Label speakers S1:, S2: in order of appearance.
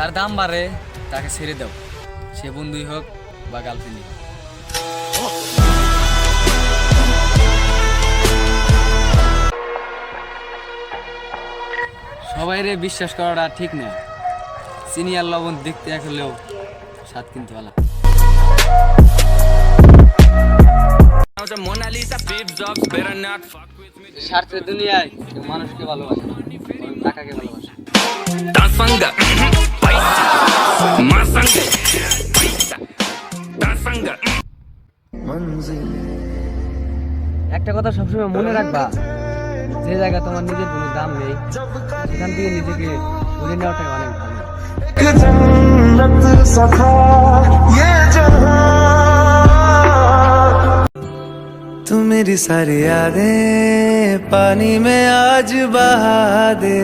S1: যার দাম বাড়ে তাকে ছেড়ে দাও, সে বন্ধুই হোক বা গার্লফ্রেন্ডই হোক। সবাইরে বিশ্বাস করাটা ঠিক না। চিনি আর লবণ দেখতে এক হলেও স্বাদ কিন্তু আলাদা। স্বার্থের দুনিয়ায় কেউ মানুষকে ভালোবাসে না, বরং টাকাকে ভালোবাসে। একটা কথা সবসময় মনে রাখবা, যে জায়গা তোমার নিজের কোনো দাম নেই সেখান থেকে নিজেকে সরিয়ে নেওয়াটাই অনেক ভালো।
S2: तू मेरी सारी यादें पानी में आज बहा दे।